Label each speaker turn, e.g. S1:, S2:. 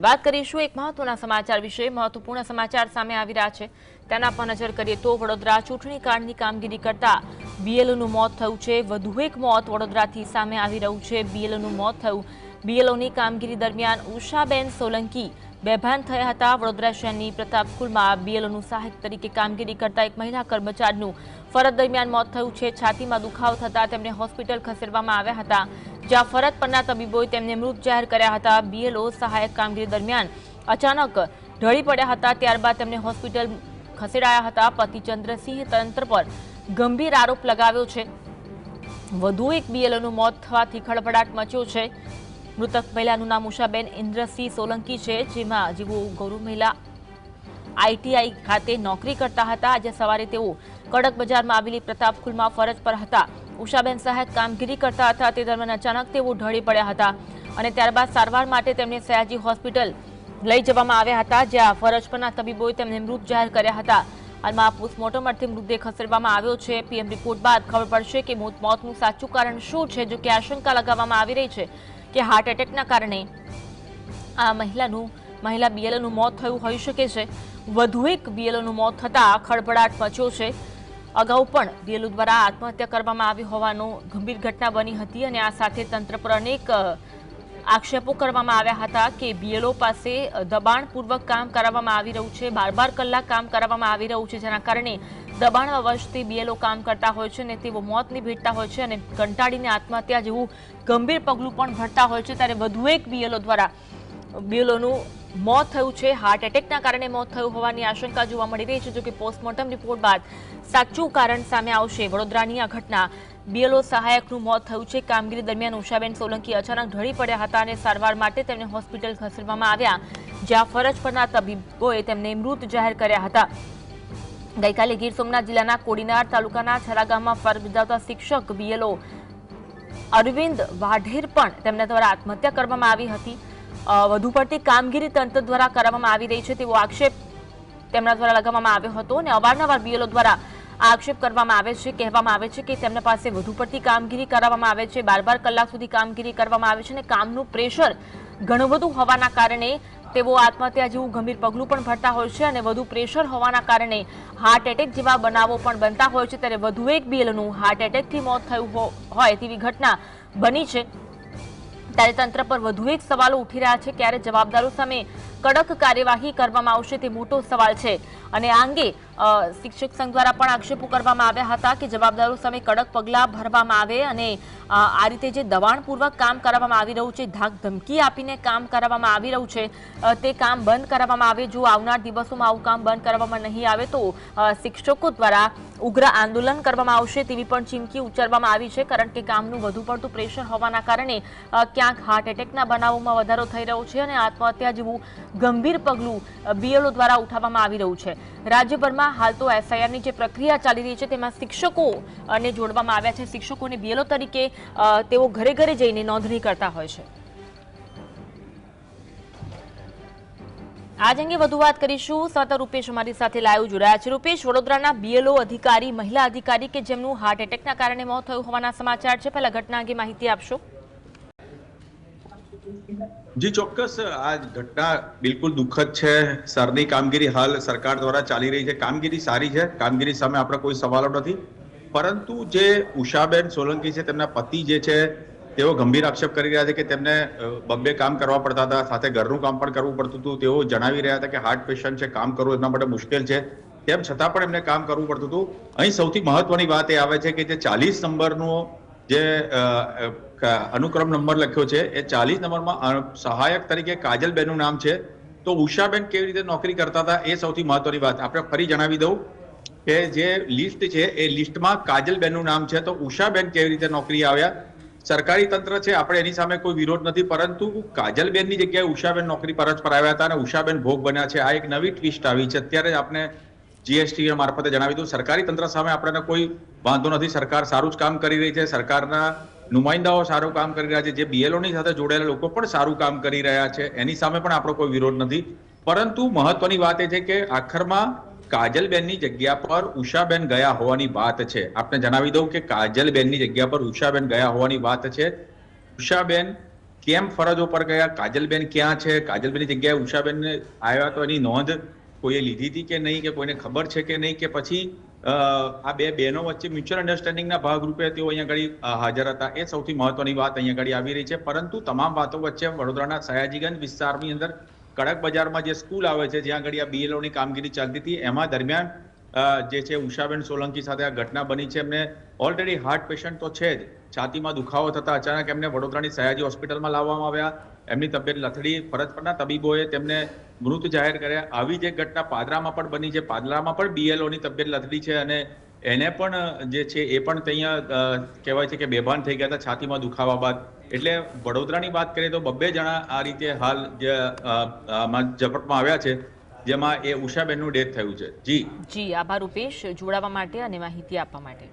S1: વાત કરીશું એક મહત્વના સમાચાર વિશે। મહત્વપૂર્ણ સમાચાર સામે આવી રહ્યા છે તેના પર નજર કરીએ તો વડોદરા ચૂંટણી કાળની કામગીરી કરતા બીએલઓનું મોત થયું છે। વધુ એક મોત વડોદરાથી સામે આવી રહ્યું છે। બીએલઓનું મોત થયું। બીએલઓની કામગીરી દરમિયાન ઉષાબેન સોલંકી બેભાન થયા હતા। વડોદરા શહેરની પ્રતાપ સ્કૂલમાં બીએલઓનું સહાયક તરીકે કામગીરી કરતા એક મહિલા કર્મચારીનું ફરજ દરમિયાન મોત થયું છે। છાતીમાં દુખાવો થતા તેમને હોસ્પિટલ ખસેડવામાં આવ્યા હતા, જ્યાં ફરજ પરના તબીબોએ તેમને મૃત જાહેર કર્યા હતા। બીએલઓ સહાયક કામગીરી દરમિયાન અચાનક ઢળી પડ્યા હતા, ત્યારબાદ તેમને હોસ્પિટલ ખસેડાયા હતા। પતિ ચંદ્રસિંહ તંત્ર પર ગંભીર આરોપ લગાવ્યો છે। વધુ એક બીએલઓનું મોત થવાથી ખળભળાટ મચ્યો છે। મૃતક મહિલાનું નામ ઉષાબેન ઇન્દ્રસિંહ સોલંકી છે, જેઓ ગૌરવ મહિલા આઈટીઆઈ ખાતે નોકરી કરતા હતા। આજે સવારે તેઓ કડક બજારમાં આવેલી પ્રતાપ સ્કૂલમાં ફરજ પર હતા। ઉષાબેન સહાયક કામગીરી કરતા હતા, તે દરમિયાન અચાનક તેઓ ઢળી પડ્યા હતા અને ત્યારબાદ સારવાર માટે તેમને સયાજી હોસ્પિટલ લઈ જવામાં આવ્યા હતા, જ્યાં ફરજ પરના તબીબોએ તેમને મૃત જાહેર કર્યા હતા। હાલમાં પોસ્ટમોર્ટમ અર્થે મૃતદેહ ખસેડવામાં આવ્યો છે। પીએમ રિપોર્ટ બાદ ખબર પડશે કે મોતનું સાચું કારણ શું છે। જો કે આશંકા લગાવવામાં આવી રહી છે કે હાર્ટ એટેકના કારણે આ મહિલા બીએલઓનું મોત થયું હોઈ શકે છે। વધુ એક બીએલઓનું મોત થતાં ખળભળાટ મચ્યો છે। અગાઉ પણ બીએલઓ દ્વારા આત્મહત્યા કરવામાં આવી હોવાનો ગંભીર ઘટના બની હતી અને આ સાથે તંત્ર પર અનેક આક્ષેપો કરવામાં આવ્યા હતા કે બીએલઓ પાસે દબાણપૂર્વક કામ કરાવવામાં આવી રહ્યું છે, 12 કલાક કામ કરાવવામાં આવી રહ્યું છે, જેના કારણે દબાણમાં વશથી બીએલઓ કામ કરતા હોય છે અને તેઓ મોતને ભેટતા હોય છે અને કંટાળીને આત્મહત્યા જેવું ગંભીર પગલું પણ ભરતા હોય છે। ત્યારે વધુ એક બીએલઓનું મોત થયું છે। હાર્ટ એટેકના કારણે મોત થયું હોવાની આશંકા જોવા મળી રહી છે। જો કે પોસ્ટમોર્ટમ રિપોર્ટ બાદ સાચું કારણ સામે આવશે। વડોદરાની આ ઘટના બીએલઓ સહાયકનું મોત થયું છે। કામગીરી દરમિયાન ઉષાબેન સોલંકી અચાનક ઢળી પડ્યા હતા અને સારવાર માટે તેમને હોસ્પિટલ ખસેડવામાં આવ્યા, જ્યાં ફરજ પરના તબીબોએ તેમને મૃત જાહેર કર્યા હતા। ગઈકાલે ગીર સોમનાથ જિલ્લાના કોડીનાર તાલુકાના છરા ગામમાં ફરજ બજાવતા શિક્ષક બીએલઓ અરવિંદ વાઢેર પણ તેમના દ્વારા આત્મહત્યા કરવામાં આવી હતી। વધુ પડતી કામગીરી તંત્ર દ્વારા કરવામાં આવી રહી છે તેવો આક્ષેપ તેમના દ્વારા લગાવવામાં આવ્યો હતો અને અવારનવાર બીએલઓ દ્વારા આક્ષેપ કરવામાં આવે છે, કહેવામાં આવે છે કે તેમના પાસે વધુ પડતી કામગીરી કરાવવામાં આવે છે, 12 કલાક સુધી કામગીરી કરવામાં આવે છે અને કામનું પ્રેશર ઘણું બધું હોવાના કારણે તેઓ આત્મહત્યા જેવું ગંભીર પગલું પણ ભરતા હોય છે અને વધુ પ્રેશર હોવાના કારણે હાર્ટ એટેક જેવા બનાવો પણ બનતા હોય છે। ત્યારે વધુ એક બીએલઓનું હાર્ટ એટેકથી મોત થયું હોય તેવી ઘટના બની છે। ત્યારે તંત્ર પર વધુ એક સવાલો ઉઠી રહ્યા છે। ક્યારે જવાબદારો સામે કડક કાર્યવાહી કરવામાં આવશે તે મોટો સવાલ છે અને આ અંગે શિક્ષક સંઘ દ્વારા પણ આક્ષેપો કરવામાં આવ્યા હતા કે જવાબદારો સામે કડક પગલાં ભરવામાં આવે અને આ રીતે જે દબાણપૂર્વક કામ કરાવવામાં આવી રહ્યું છે, ધાક ધમકી આપીને કામ કરાવવામાં આવી રહ્યું છે, તે કામ બંધ કરાવવામાં આવે। જો આવનાર દિવસોમાં આવું કામ બંધ કરવામાં નહીં આવે તો શિક્ષકો દ્વારા ઉગ્ર આંદોલન કરવામાં આવશે તેવી પણ ચીમકી ઉચ્ચારવામાં આવી છે, કારણ કે કામનું વધુ પડતું પ્રેશર હોવાના કારણે ક્યાંક હાર્ટ એટેકના બનાવોમાં વધારો થઈ રહ્યો છે અને આત્મહત્યા જેવું ગંભીર પગલું બીએલઓ દ્વારા ઉઠાવવામાં આવી રહ્યું છે। રાજ્યભરમાં હાલ તો એસઆઈઆરની જે પ્રક્રિયા ચાલી રહી છે તેમાં શિક્ષકોને જોડવામાં આવ્યા છે। શિક્ષકોને બીએલઓ તરીકે તેઓ ઘરે ઘરે જઈને નોંધણી કરતા હોય છે। આજ અંગે વધુ વાત કરીશું। સતત રૂપેશ અમારી સાથે લાઈવ જોડાયા છે। રૂપેશ, વડોદરાના બીએલઓ અધિકારી, મહિલા અધિકારી કે જેમનું હાર્ટ એટેકના કારણે મોત થયું હોવાના સમાચાર છે, પહેલા ઘટના અંગે માહિતી આપશો।
S2: જી ચોક્કસ, આ ઘટના બિલકુલ દુઃખદ છે। સરની કામગીરી હાલ સરકાર દ્વારા ચાલી રહી છે, કામગીરી સારી છે, કામગીરી સામે આપણે કોઈ સવાલો નથી, પરંતુ જે ઉષાબેન સોલંકી છે તેમના પતિ જે છે તેઓ ગંભીર આક્ષેપ કરી રહ્યા છે કે તેમને બબ્બે કામ કરવા પડતા હતા, સાથે ઘરનું કામ પણ કરવું પડતું હતું। તેઓ જણાવી રહ્યા હતા કે હાર્ટ પેશન્ટ છે, કામ કરવું એમના માટે મુશ્કેલ છે, તેમ છતાં પણ એમને કામ કરવું પડતું હતું। અહીં સૌથી મહત્વની વાત એ આવે છે કે જે 40 નંબરનો જે અનુક્રમ નંબર લખ્યો છે એ 40 નંબરમાં સહાયક તરીકે કાજલબેનનું નામ છે, તો ઉષાબેન કેવી રીતે નોકરી કરતા હતા એ સૌથી મહત્વની વાત આપણે ફરી જણાવી દઉં કે જે લિસ્ટ છે એ લિસ્ટમાં કાજલબેનનું નામ છે, તો ઉષાબેન કેવી રીતે નોકરી આવ્યા? સરકારી તંત્ર છે, આપણે એની સામે કોઈ વિરોધ નથી, પરંતુ કાજલબેનની જગ્યાએ ઉષાબેન નોકરી ફરજ પર આવ્યા હતા અને ઉષાબેન ભોગ બન્યા છે। આ એક નવી ટ્વિસ્ટ આવી છે। અત્યારે આપણે જીએસટી મારફતે જણાવી દઉં, સરકારી તંત્ર સામે આપણને કોઈ વાંધો નથી, સરકાર સારું જ કામ કરી રહી છે, સરકારના નુમાઇંદાઓ સારું કામ કરી રહ્યા છે, જે બીએલઓની સાથે જોડાયેલા લોકો પણ સારું કામ કરી રહ્યા છે, એની સામે પણ આપણો કોઈ વિરોધ નથી। પરંતુ મહત્વની વાત એ છે કે આખરમાં કાજલબેનની જગ્યા પર ઉષાબેન ગયા હોવાની વાત છે। આપને જણાવી દઉં કે કાજલબેનની જગ્યા પર ઉષાબેન ગયા હોવાની વાત છે। ઉષાબેન કેમ ફરજો પર ગયા, કાજલબેન ક્યાં છે, કાજલબેનની જગ્યાએ ઉષાબેન આવ્યા તો એની નોંધ કોઈએ લીધી હતી કે નહીં, કે કોઈને ખબર છે કે નહીં, કે પછી આ બે બહેનો વચ્ચે મ્યુચ્યુઅલ અન્ડરસ્ટેન્ડિંગના ભાગરૂપે તેઓ અહીંયા આગળ હાજર હતા. એ સૌથી મહત્વની વાત અહીંયા આગળ આવી રહી છે. પરંતુ તમામ વાતો વચ્ચે વડોદરાના સયાજીગંજ વિસ્તારની અંદર કડક બજારમાં જે સ્કૂલ આવે છે, જ્યાં આગળ આ બીએલઓની કામગીરી ચાલતી હતી, એમાં દરમિયાન જે છે ઉષાબેન સોલંકી સાથે આ ઘટના બની છે. એમને ઓલરેડી હાર્ટ પેશન્ટ તો છે જ, છાતીમાં દુખાવો થતા અચાનક એમને વડોદરાની સયાજી હોસ્પિટલમાં લાવવામાં આવ્યા. એમની તબિયત લથડી, ફરજ પરના તબીબોએ તેમને મૃત જાહેર કર્યા. આવી જ એક ઘટના પાદરામાં પણ બની છે. પાદરામાં પણ બીએલઓની તબિયત લથડી છે અને એને પણ જે છે એ પણ ત્યાં કહેવાય છે કે બેભાન થઈ ગયા હતા છાતીમાં દુખાવા બાદ. એટલે વડોદરાની વાત કરીએ તો 2 જણા આ રીતે હાલ જે ઝપટમાં આવ્યા છે, જેમાં એ ઉષાબેનનું ડેથ થયું છે. જી
S1: આભાર રૂપેશ, જોડાવા માટે અને માહિતી આપવા માટે.